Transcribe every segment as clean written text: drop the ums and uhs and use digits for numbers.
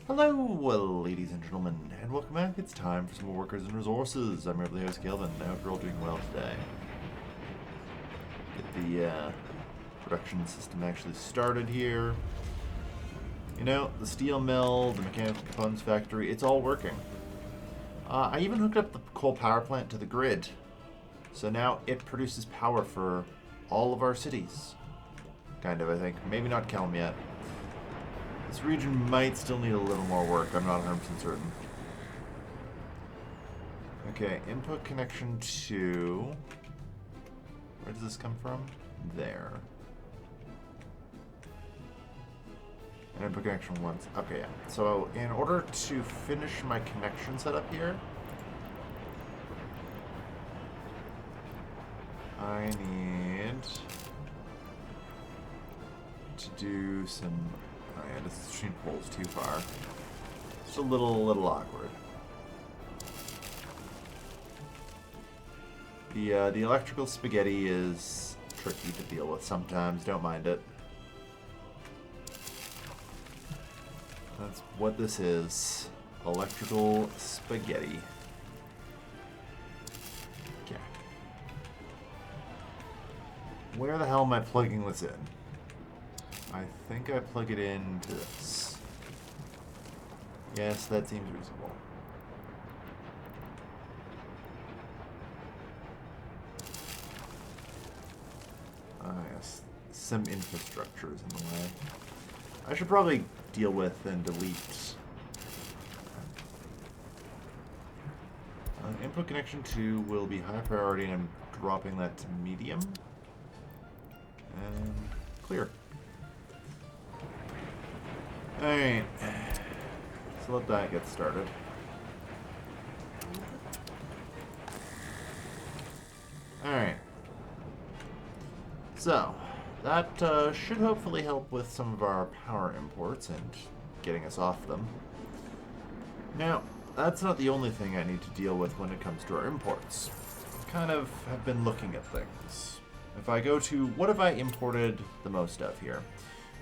Hello, ladies and gentlemen, and welcome back. It's time for some more Workers and Resources. I'm your host, Kelvin. I hope you're all doing well today. Get the production system actually started here. You know, the steel mill, the mechanical components factory, it's all working. I even hooked up the coal power plant to the grid. So now it produces power for all of our cities. Kind of, I think. Maybe not Kelm yet. This region might still need a little more work. I'm not 100% certain. Okay, input connection to... Where does this come from? There. And input connection once. Okay, yeah. So in order to finish my connection setup here, I need to do some... Oh yeah, this machine pulls too far. Just a little awkward. The electrical spaghetti is tricky to deal with sometimes. Don't mind it. That's what this is. Electrical spaghetti. Okay. Where the hell am I plugging this in? I think I plug it into this. Yes, that seems reasonable. Ah, yes. Some infrastructure is in the way. I should probably deal with and delete. Input connection 2 will be high priority, and I'm dropping that to medium. And clear. Alright, so let that get started. Alright. So, that should hopefully help with some of our power imports and getting us off them. Now, that's not the only thing I need to deal with when it comes to our imports. I kind of have been looking at things. If I go to what have I imported the most of here?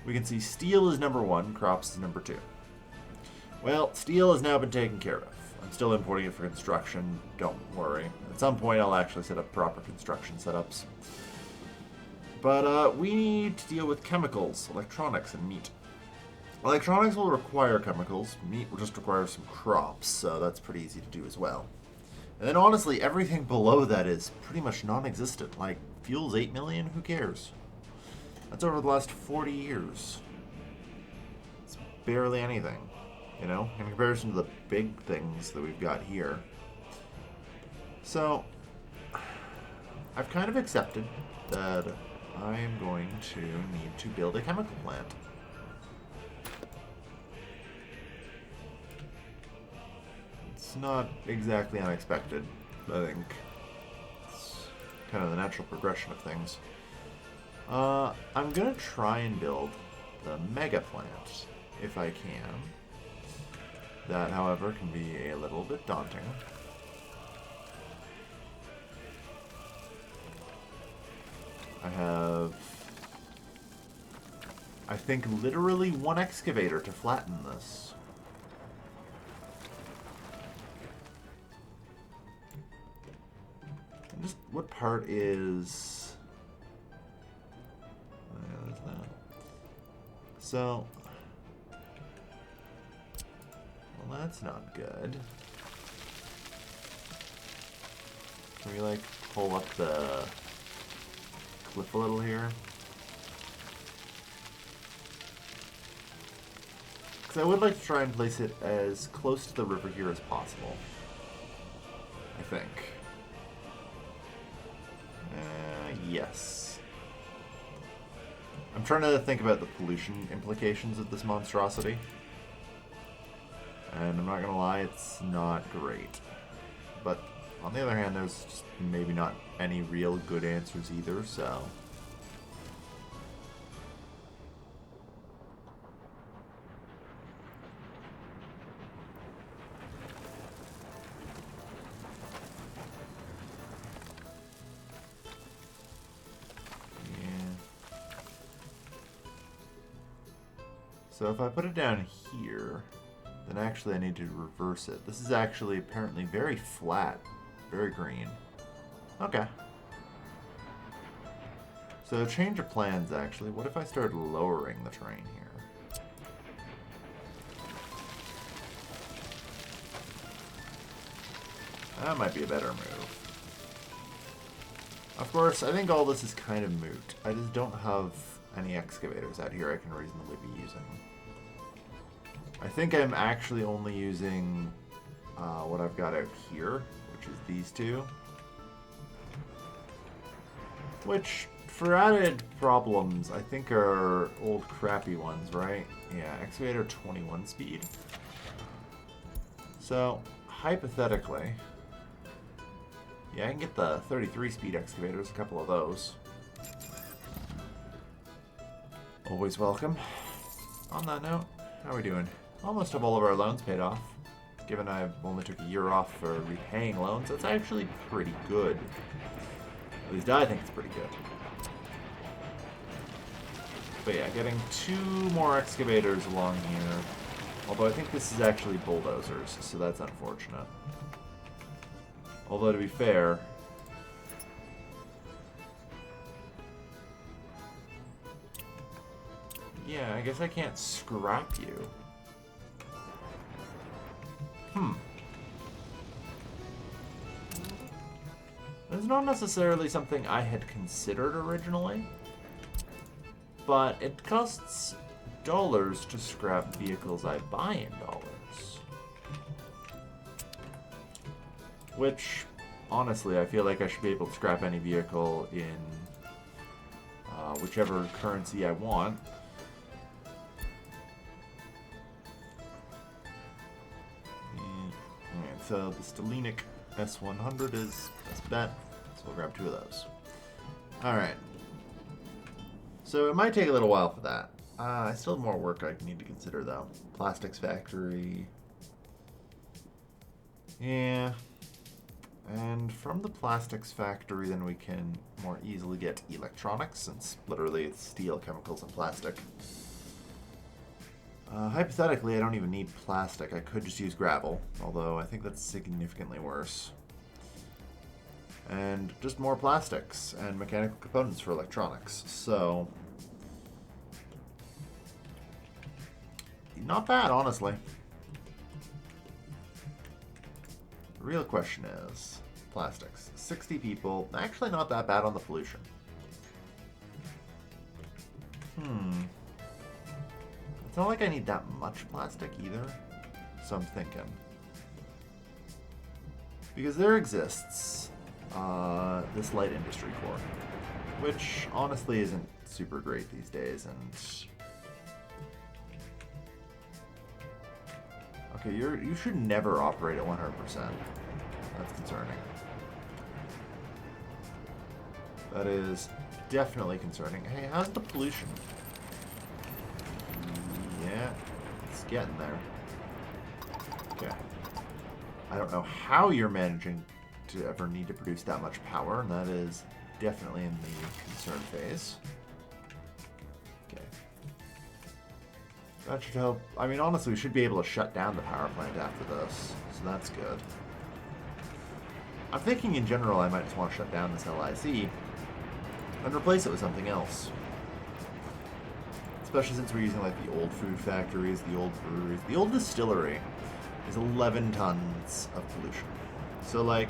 We can see steel is number 1, crops is number 2. Well, steel has now been taken care of. I'm still importing it for construction, don't worry. At some point I'll actually set up proper construction setups. But we need to deal with chemicals, electronics, and meat. Electronics will require chemicals, meat will just require some crops, so that's pretty easy to do as well. And then honestly, everything below that is pretty much non-existent. Like, fuel's 8 million, who cares? That's over the last 40 years. It's barely anything, you know, in comparison to the big things that we've got here. So, I've kind of accepted that I am going to need to build a chemical plant. It's not exactly unexpected, I think. It's kind of the natural progression of things. I'm gonna try and build the mega plant, if I can. That, however, can be a little bit daunting. I have, I think, literally 1 excavator to flatten this. And just what part is... there's that. So, well, that's not good. Can we, like, pull up the cliff a little here? Because I would like to try and place it as close to the river here as possible. I think. Yes. I'm trying to think about the pollution implications of this monstrosity. And I'm not gonna lie, it's not great. But on the other hand, there's just maybe not any real good answers either, so... So if I put it down here, then actually I need to reverse it. This is actually apparently very flat, very green. Okay. So change of plans, actually. What if I started lowering the terrain here? That might be a better move. Of course, I think all this is kind of moot. I just don't have any excavators out here I can reasonably be using. I think I'm actually only using what I've got out here, which is these two. Which, for added problems, I think are old crappy ones, right? Yeah, excavator 21 speed. So, hypothetically, yeah, I can get the 33 speed excavators, a couple of those. Always welcome. On that note, how are we doing? Almost have all of our loans paid off. Given I only took a year off for repaying loans, that's actually pretty good. At least I think it's pretty good. But yeah, getting 2 more excavators along here. Although I think this is actually bulldozers, so that's unfortunate. Although to be fair, yeah, I guess I can't scrap you. It's not necessarily something I had considered originally, but it costs dollars to scrap vehicles I buy in dollars. Which, honestly, I feel like I should be able to scrap any vehicle in whichever currency I want. Alright, so the Stalinic S100 is best bet, so we'll grab 2 of those. Alright. So it might take a little while for that. I still have more work I need to consider, though. Plastics factory. Yeah. And from the plastics factory, then we can more easily get electronics, since literally it's steel, chemicals, and plastic. Hypothetically, I don't even need plastic. I could just use gravel, although I think that's significantly worse. And just more plastics and mechanical components for electronics. So, not bad, honestly. The real question is, plastics. 60 people, actually not that bad on the pollution. It's not like I need that much plastic either, so I'm thinking. Because there exists this light industry core, which honestly isn't super great these days, and okay, you should never operate at 100%. That's concerning. That is definitely concerning. Hey, how's the pollution? Yeah, it's getting there. Okay. I don't know how you're managing to ever need to produce that much power, and that is definitely in the concern phase. Okay. That should help. I mean, honestly, we should be able to shut down the power plant after this, so that's good. I'm thinking in general I might just want to shut down this LIC and replace it with something else. Especially since we're using like the old food factories, the old breweries. The old distillery is 11 tons of pollution. So like,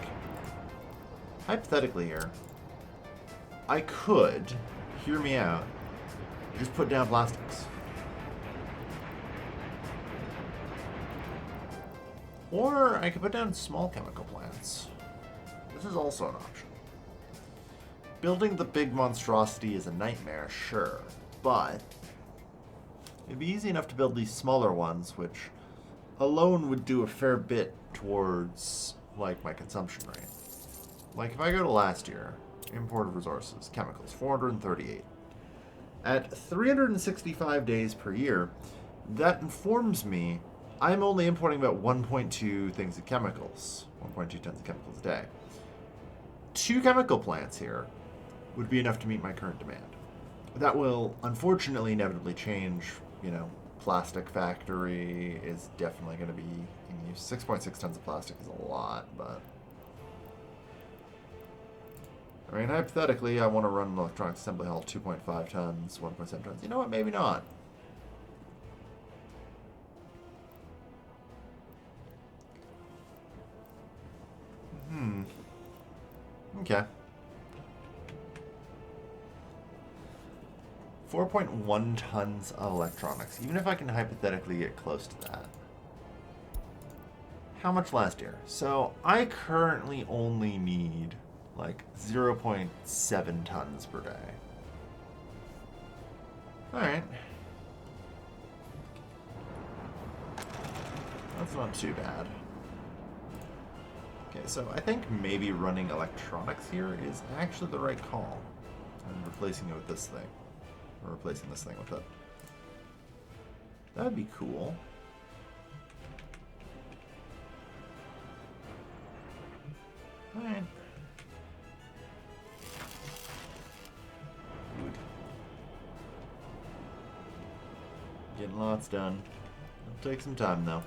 hypothetically here, I could, hear me out, just put down plastics. Or I could put down small chemical plants. This is also an option. Building the big monstrosity is a nightmare, sure, but it'd be easy enough to build these smaller ones, which alone would do a fair bit towards, like, my consumption rate. Like, if I go to last year, import of resources, chemicals, 438. At 365 days per year, that informs me I'm only importing about 1.2 things of chemicals, 1.2 tons of chemicals a day. 2 chemical plants here would be enough to meet my current demand. That will, unfortunately, inevitably change, you know, plastic factory is definitely going to be in use. 6.6 tons of plastic is a lot, but... I mean, hypothetically, I want to run an electronics assembly hall 2.5 tons, 1.7 tons. You know what? Maybe not. Okay. 4.1 tons of electronics. Even if I can hypothetically get close to that. How much last year? So I currently only need like 0.7 tons per day. Alright. That's not too bad. Okay, so I think maybe running electronics here is actually the right call. And replacing it with this thing. Or replacing this thing with it. That'd be cool. Alright. Getting lots done. It'll take some time though.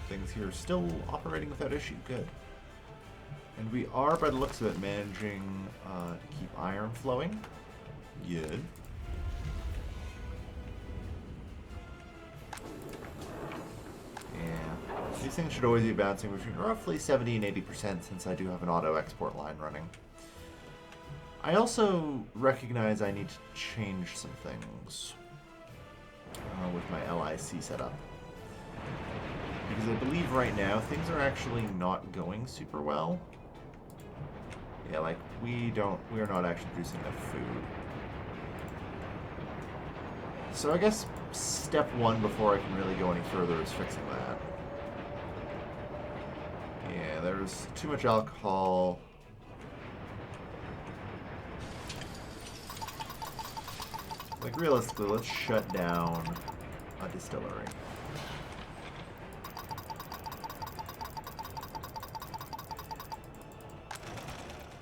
Things here are still operating without issue. Good. And we are, by the looks of it, managing to keep iron flowing. Good. Yeah. These things should always be bouncing between roughly 70 and 80% since I do have an auto export line running. I also recognize I need to change some things with my LIC setup. Because I believe right now things are actually not going super well. Yeah, like we are not actually producing enough food. So I guess step one before I can really go any further is fixing that. Yeah, there's too much alcohol. Like realistically, let's shut down a distillery.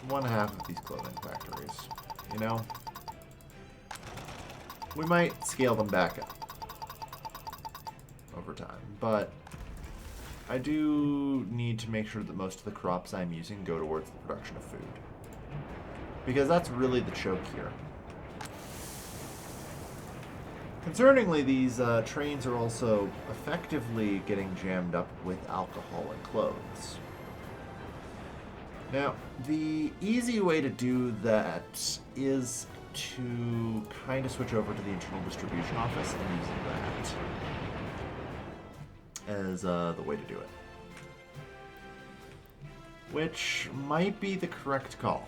One half of these clothing factories, you know? We might scale them back up over time, but I do need to make sure that most of the crops I'm using go towards the production of food. Because that's really the choke here. Concerningly, these trains are also effectively getting jammed up with alcohol and clothes. Now, the easy way to do that is to kind of switch over to the internal distribution office and use that as the way to do it. Which might be the correct call.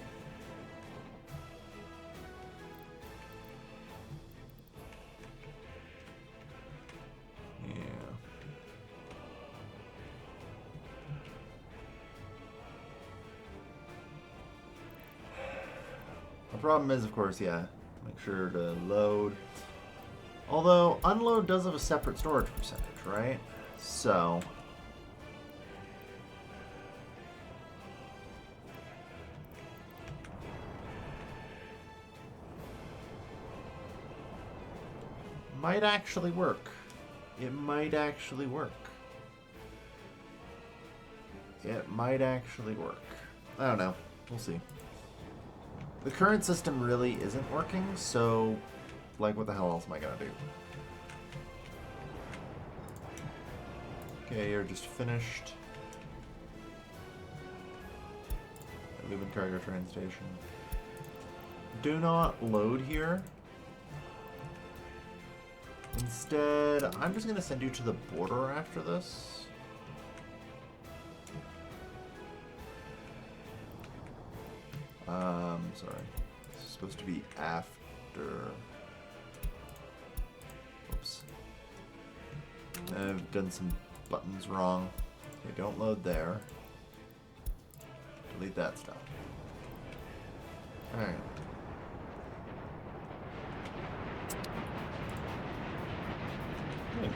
The problem is, of course, yeah, make sure to load. Although, unload does have a separate storage percentage, right? So... might actually work. It might actually work. It might actually work. I don't know. We'll see. The current system really isn't working, so, like, what the hell else am I gonna do? Okay, you're just finished. Lubin Cargo Train Station. Do not load here. Instead, I'm just gonna send you to the border after this. Sorry. It's supposed to be after. Oops. I've done some buttons wrong. Okay, don't load there. Delete that stuff. Alright. Good.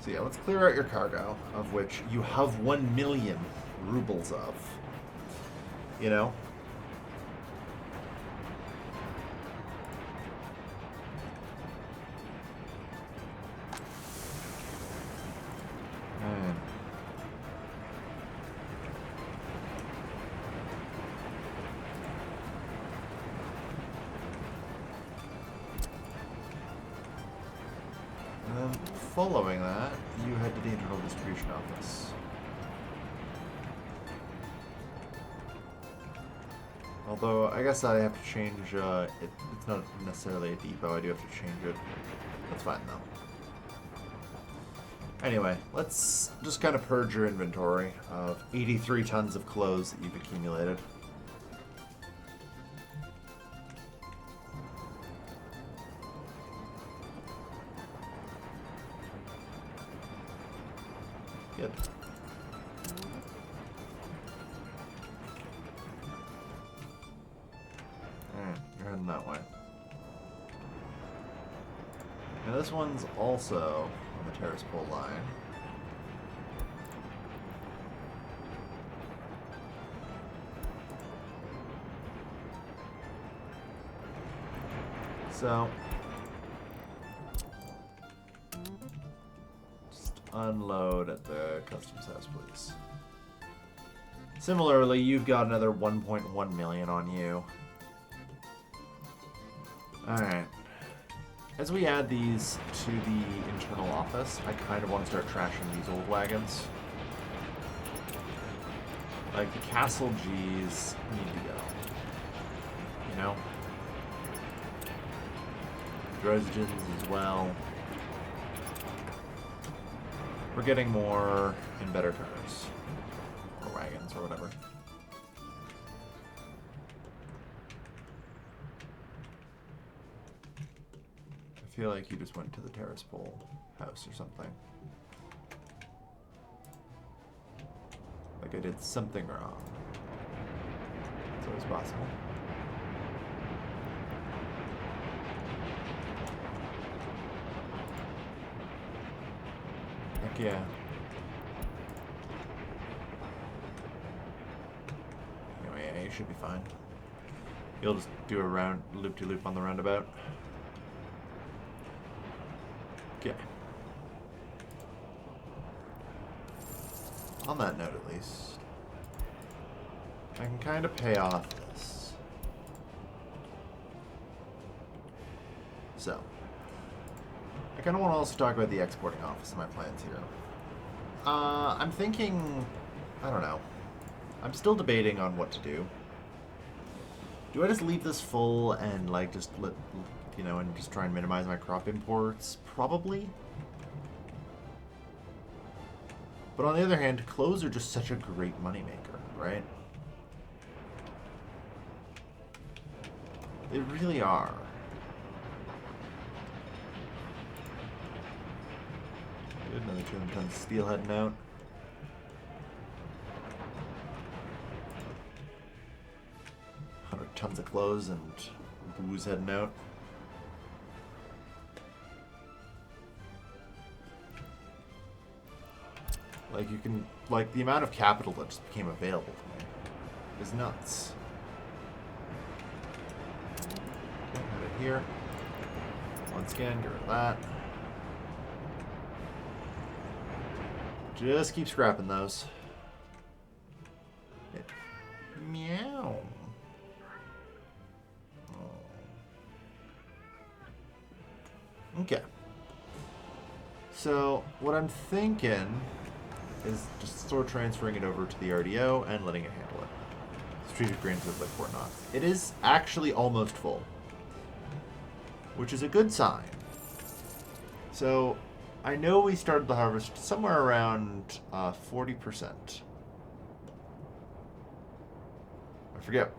So yeah, let's clear out your cargo, of which you have 1 million rubles of. You know? following that, you head to the internal distribution office. Although, I guess I have to change, it's not necessarily a depot, I do have to change it. That's fine, though. Anyway, let's just kind of purge your inventory of 83 tons of clothes that you've accumulated. Good. Alright, you're heading that way. Now this one's also on the terrace pole line. So, just unload at the customs house, please. Similarly, you've got another 1.1 million on you. Alright. As we add these to the internal office, I kind of want to start trashing these old wagons. Like, the castle G's need to go. You know? Dresgens as well. We're getting more and better cars. Or wagons, or whatever. I feel like you just went to the terrace pole house or something. Like I did something wrong. It's always possible. Heck yeah. Anyway, yeah, you should be fine. You'll just do a round loop-de-loop on the roundabout. Okay. On that note, at least, I can kind of pay off this. So, I kind of want to also talk about the exporting office and my plans here. I'm thinking, I don't know. I'm still debating on what to do. Do I just leave this full and, like, just let, you know, and just try and minimize my crop imports? Probably. But on the other hand, clothes are just such a great moneymaker, right? They really are. Good, another 200 tons of steel heading out. Tons of clothes and booze heading out. Like, you can, like, the amount of capital that just became available to me is nuts. Okay, put it here. Once again, get rid of that. Just keep scrapping those. Meow. Okay. So, what I'm thinking is just sort of transferring it over to the RDO and letting it handle it. Strategic grains with like Fort Knox. It is actually almost full, which is a good sign. So, I know we started the harvest somewhere around 40%. I forget.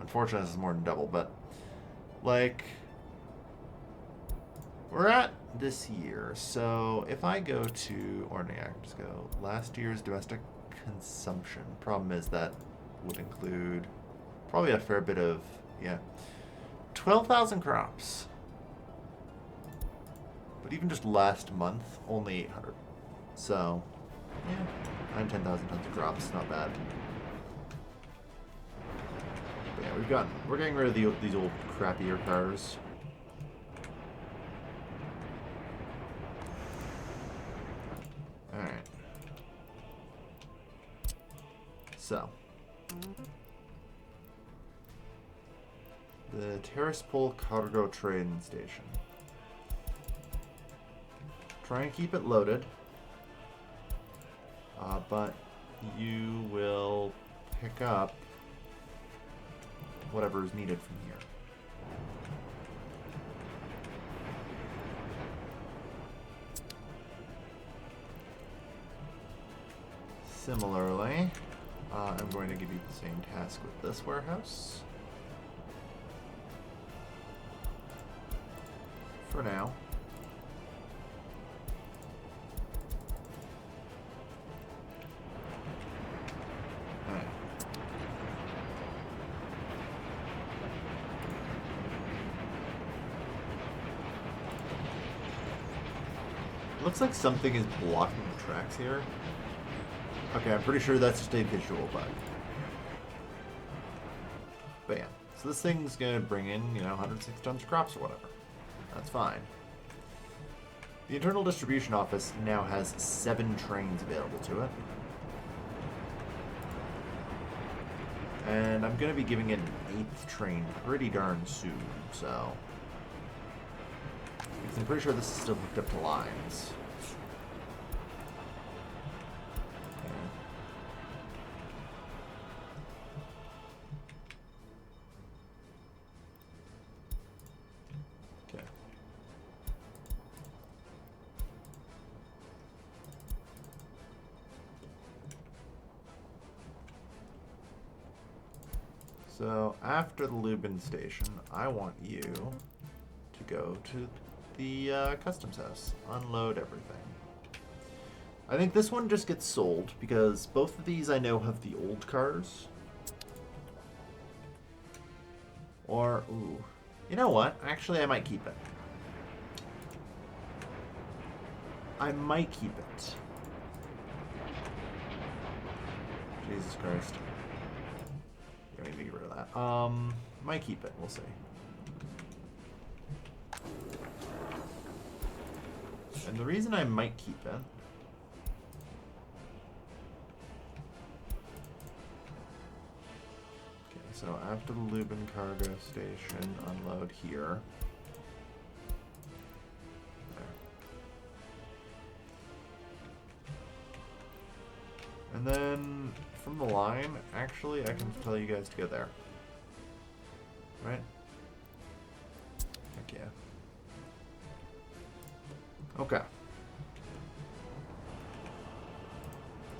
Unfortunately, this is more than double, but like, we're at this year. So if I go to, or no, I can just go last year's domestic consumption. Problem is that would include probably a fair bit of, yeah, 12,000 crops. But even just last month, only 800. So, yeah, 10,000 tons of crops, not bad. But yeah, we're getting rid of these old crappier cars. Alright. So. The Terrace Pole Cargo Train Station. Try and keep it loaded. But you will pick up whatever is needed from here. Similarly, I'm going to give you the same task with this warehouse. For now. Alright. Looks like something is blocking the tracks here. Okay, I'm pretty sure that's just a visual bug. But yeah, so this thing's gonna bring in, 106 tons of crops or whatever. That's fine. The internal distribution office now has 7 trains available to it. And I'm gonna be giving it an 8th train pretty darn soon, so... because I'm pretty sure this is still hooked up to lines. So, after the Lubin station, I want you to go to the customs house. Unload everything. I think this one just gets sold, because both of these I know have the old cars. Or, ooh. You know what? Actually, I might keep it. I might keep it. Jesus Christ. Don't need to get rid of that. Might keep it. We'll see. And the reason I might keep it... okay, so after the Lubin cargo station, unload here. There. And then... from the line, actually, I can tell you guys to go there. Right? Heck yeah. Okay.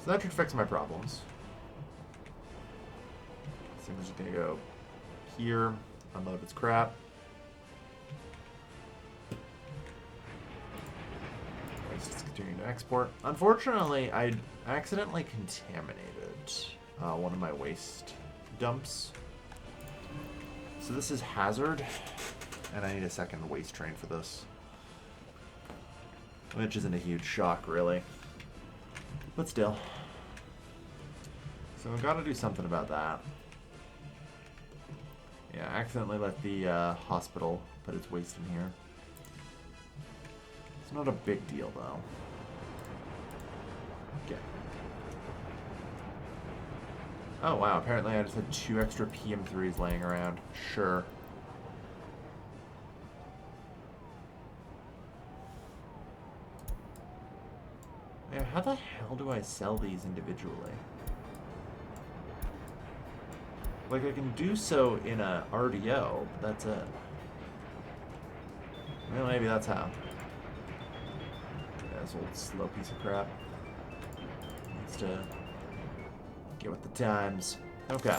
So that should fix my problems. So I'm just gonna go here, unload its crap. It's just continuing to export. Unfortunately, I accidentally contaminated one of my waste dumps. So this is hazard, and I need a second waste train for this. Which isn't a huge shock, really. But still. So I've got to do something about that. Yeah, I accidentally let the hospital put its waste in here. It's not a big deal, though. Okay. Oh, wow. Apparently I just had 2 extra PM3s laying around. Sure. Yeah, how the hell do I sell these individually? Like, I can do so in a RDO, but that's it. Well, maybe that's how. Yeah, this old slow piece of crap. Needs to get with the times. Okay.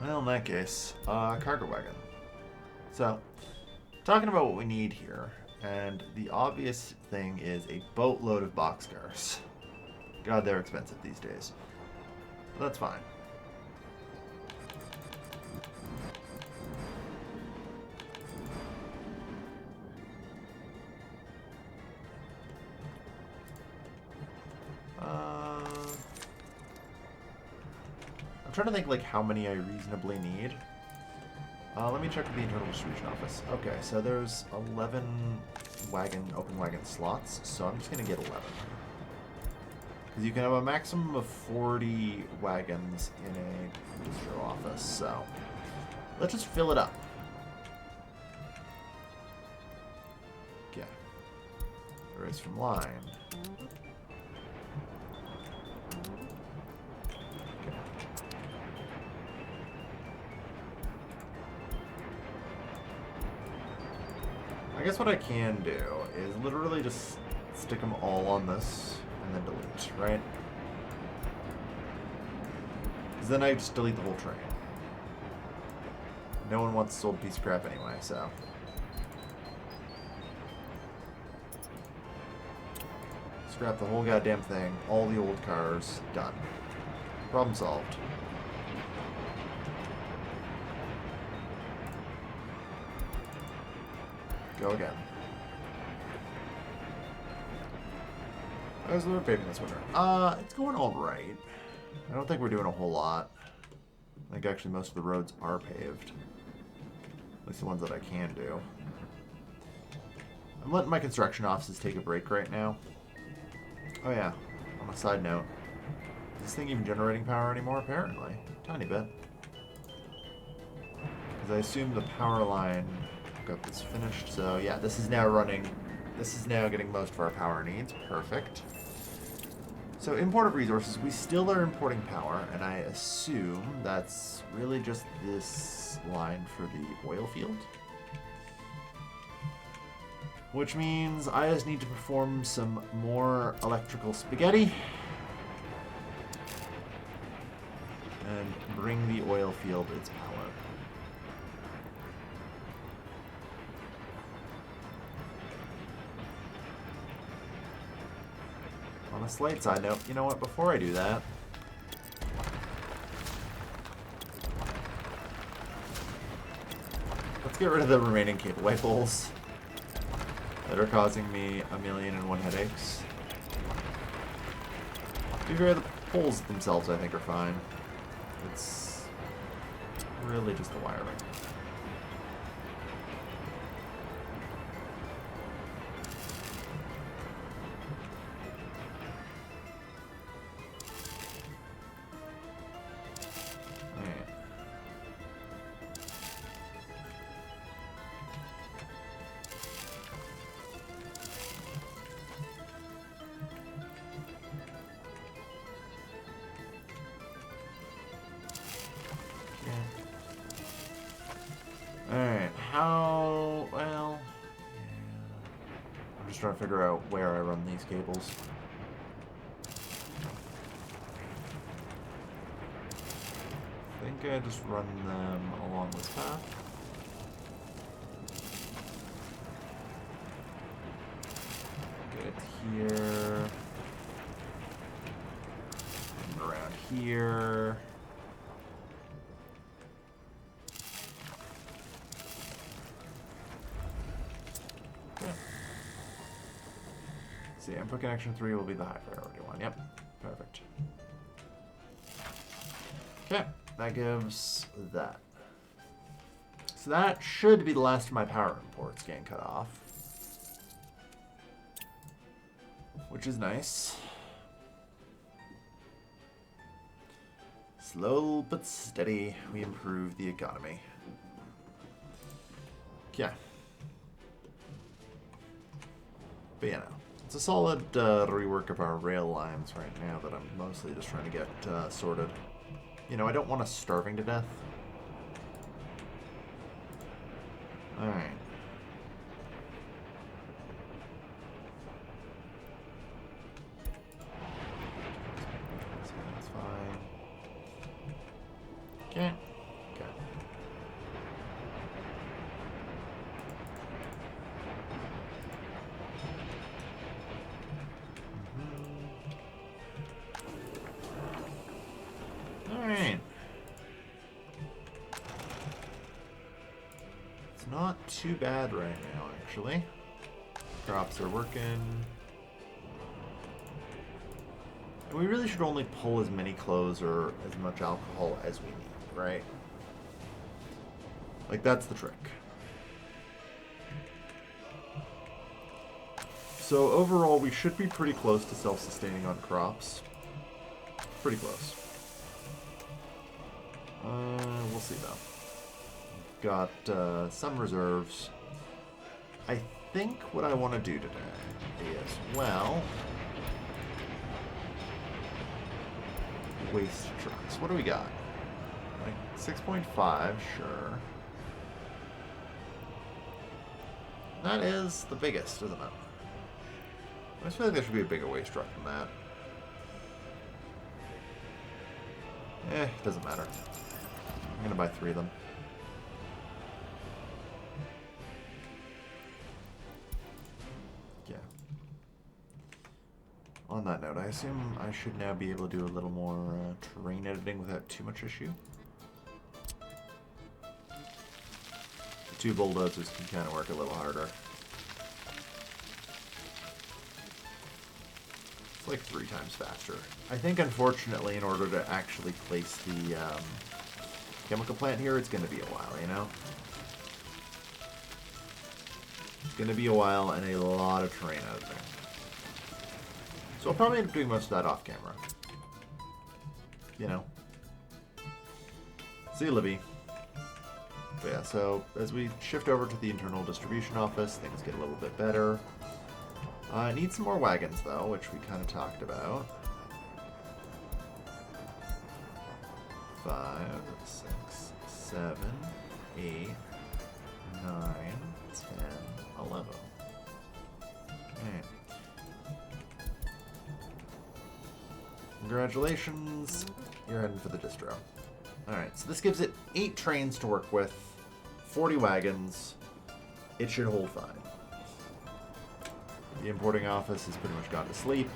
Well, in that case, cargo wagon. So, talking about what we need here, and the obvious thing is a boatload of boxcars. God, they're expensive these days. But that's fine. I'm trying to think like how many I reasonably need. Let me check with the internal distribution office. Okay, so there's 11 open wagon slots, so I'm just gonna get 11. Because you can have a maximum of 40 wagons in a distro office, so let's just fill it up. Erase from line. Okay. I guess what I can do is literally just stick them all on this and then delete, right? Because then I just delete the whole train. No one wants this old piece of crap anyway, so. Scrap the whole goddamn thing, all the old cars, done. Problem solved. Go again. How's the road paving this winter? It's going alright. I don't think we're doing a whole lot. I think actually most of the roads are paved. At least the ones that I can do. I'm letting my construction offices take a break right now. Oh yeah, on a side note. Is this thing even generating power anymore? Apparently. Tiny bit. Because I assume the power line hookup is finished. So yeah, this is now running. This is now getting most of our power needs. Perfect. So import of resources, we still are importing power, and I assume that's really just this line for the oil field. Which means I just need to perform some more electrical spaghetti and bring the oil field its power. On a slight side note, you know what, before I do that, let's get rid of the remaining cable light poles that are causing me 1,000,001 headaches. To be fair, the poles themselves I think are fine. It's really just the wiring. Alright, how... well... yeah. I'm just trying to figure out where I run these cables. I think I just run them along this path. Get it here. And around here. Input connection 3 will be the high priority one. Yep, perfect. Okay, that gives that. So that should be the last of my power imports getting cut off. Which is nice. Slow but steady, we improve the economy. Yeah. But you know. It's a solid rework of our rail lines right now that I'm mostly just trying to get sorted. You know, I don't want us starving to death. Alright. That's fine. Okay. Okay. Alright. It's not too bad right now, actually. Crops are working. And we really should only pull as many clothes or as much alcohol as we need, right? Like, that's the trick. So overall, we should be pretty close to self-sustaining on crops. Pretty close. We'll see though. Got some reserves. I think what I want to do today is, well, waste trucks. What do we got? Like 6.5, sure. That is the biggest, isn't it? I just feel like there should be a bigger waste truck than that. Doesn't matter. I'm gonna buy 3 of them. Yeah. On that note, I assume I should now be able to do a little more terrain editing without too much issue. The 2 bulldozers can kind of work a little harder. It's like 3 times faster. I think, unfortunately, in order to actually place the chemical plant here, it's going to be a while, you know? It's going to be a while and a lot of terrain editing. So I'll probably end up doing most of that off camera. You know. See you, Libby. But yeah, so as we shift over to the internal distribution office, things get a little bit better. I need some more wagons, though, which we kind of talked about. 5, 6, 7, 8, 9, 10, 11. Okay. Congratulations, you're heading for the distro. Alright, so this gives it 8 trains to work with, 40 wagons. It should hold fine. The importing office has pretty much gone to sleep.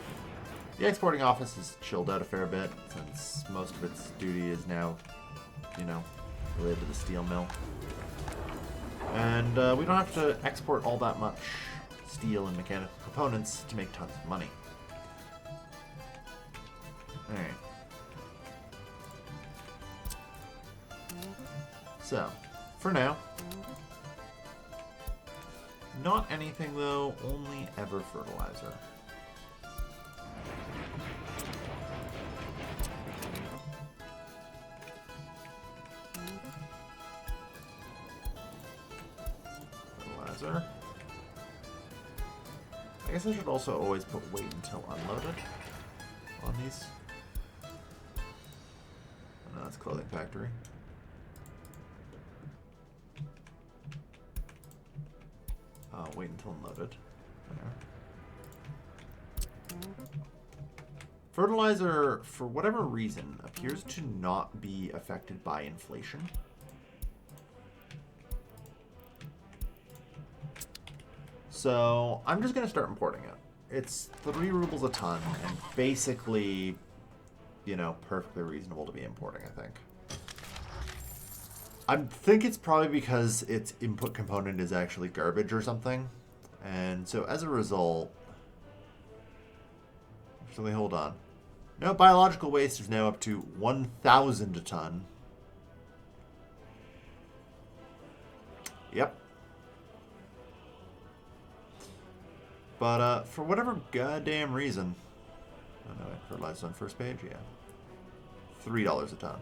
The exporting office has chilled out a fair bit, since most of its duty is now, you know, related to the steel mill. And we don't have to export all that much steel and mechanical components to make tons of money. Alright. So, for now, not anything though, only ever fertilizer. Fertilizer. I guess I should also always put wait until unloaded on these. Oh, no, that's clothing factory. Wait until unloaded. There. Fertilizer, for whatever reason, appears to not be affected by inflation. So I'm just going to start importing it. It's 3 rubles a ton, and basically, you know, perfectly reasonable to be importing, I think. I think it's probably because its input component is actually garbage or something. And so as a result... Actually, hold on. No, biological waste is now up to 1,000 a ton. Yep. But for whatever goddamn reason... Oh no, I fertilized on first page? Yeah. $3 a ton.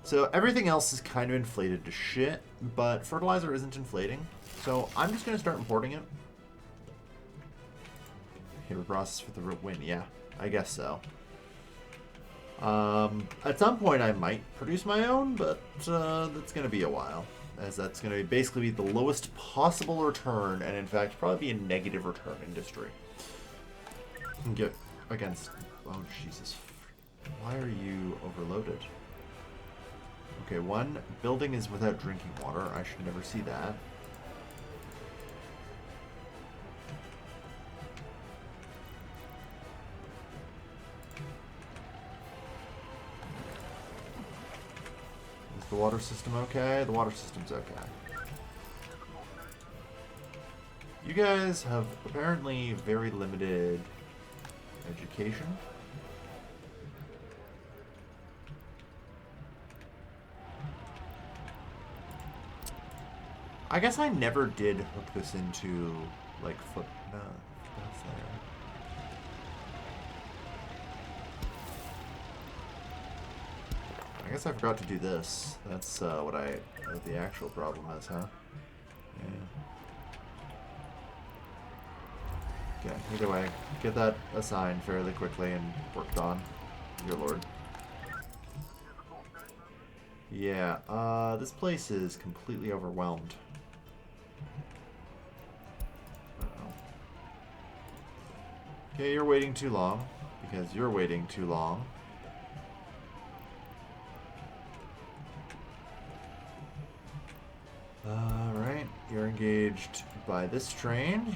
So everything else is kind of inflated to shit, but fertilizer isn't inflating. So I'm just going to start importing it. Here, process for the win. Yeah, I guess so. At some point I might produce my own, but that's going to be a while. As that's going to basically be the lowest possible return, and in fact probably be a negative return industry. And get against... Oh, Jesus. Why are you overloaded? Okay, 1, building is without drinking water. I should never see that. Is the water system okay? The water system's okay. You guys have apparently very limited education. I guess I never did hook this into, like, foot... No, that's there. I guess I forgot to do this. That's what the actual problem is, huh? Yeah. Okay, either way, get that assigned fairly quickly and worked on. Your lord. Yeah, this place is completely overwhelmed. Uh-oh. Okay, you're waiting too long, because you're waiting too long. Alright, you're engaged by this train.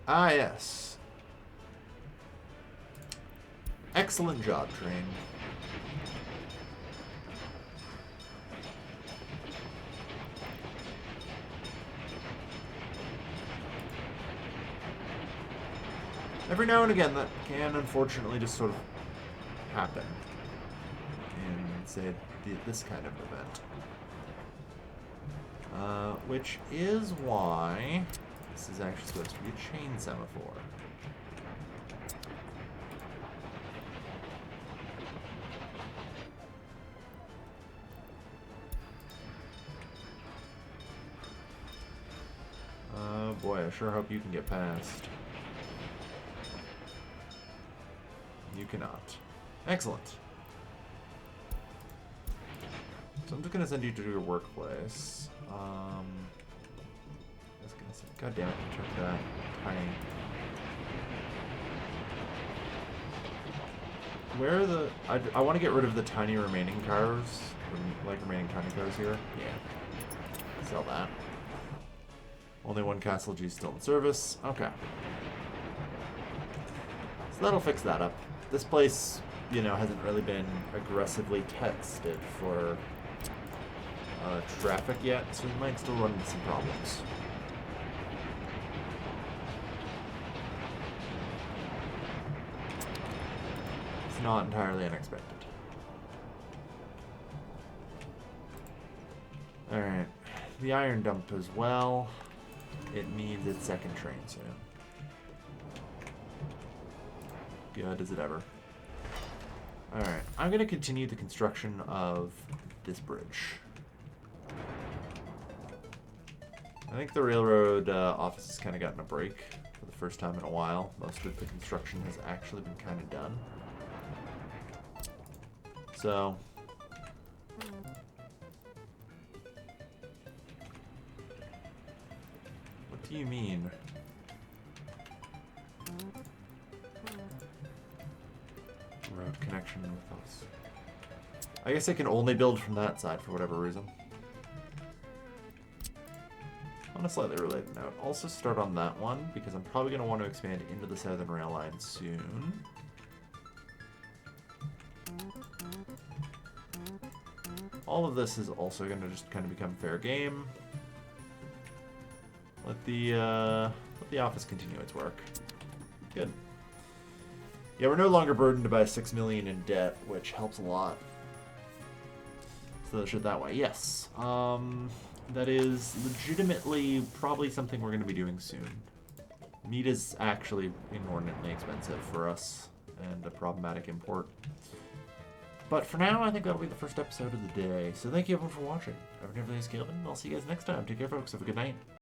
Ah, yes. Excellent job, train. Every now and again, that can unfortunately just sort of happen in, say, this kind of event. Which is why this is actually supposed to be a chain semaphore. Boy, I sure hope you can get past. You cannot. Excellent. So I'm just gonna send you to your workplace. I was gonna say, God damn it, I took that tiny. Where are the? I want to get rid of the tiny remaining cars, like remaining tiny cars here. Yeah. Sell that. Only one Castle G still in service. Okay. So that'll fix that up. This place, you know, hasn't really been aggressively tested for traffic yet, so we might still run into some problems. It's not entirely unexpected. Alright. The iron dump as well. It needs its second train soon. Good as it ever. Alright, I'm going to continue the construction of this bridge. I think the railroad office has kind of gotten a break for the first time in a while. Most of the construction has actually been kind of done. So... what do you mean? Road connection with us. I guess I can only build from that side for whatever reason. On a slightly related note, also start on that one because I'm probably going to want to expand into the Southern Rail line soon. All of this is also going to just kind of become fair game. Let the office continue its work. Good. Yeah, we're no longer burdened by $6 million in debt, which helps a lot. So let's shoot that way. Yes. That is legitimately probably something we're going to be doing soon. Meat is actually inordinately expensive for us and a problematic import. But for now, I think that'll be the first episode of the day. So thank you everyone for watching. I've been Calvin. I'll see you guys next time. Take care, folks. Have a good night.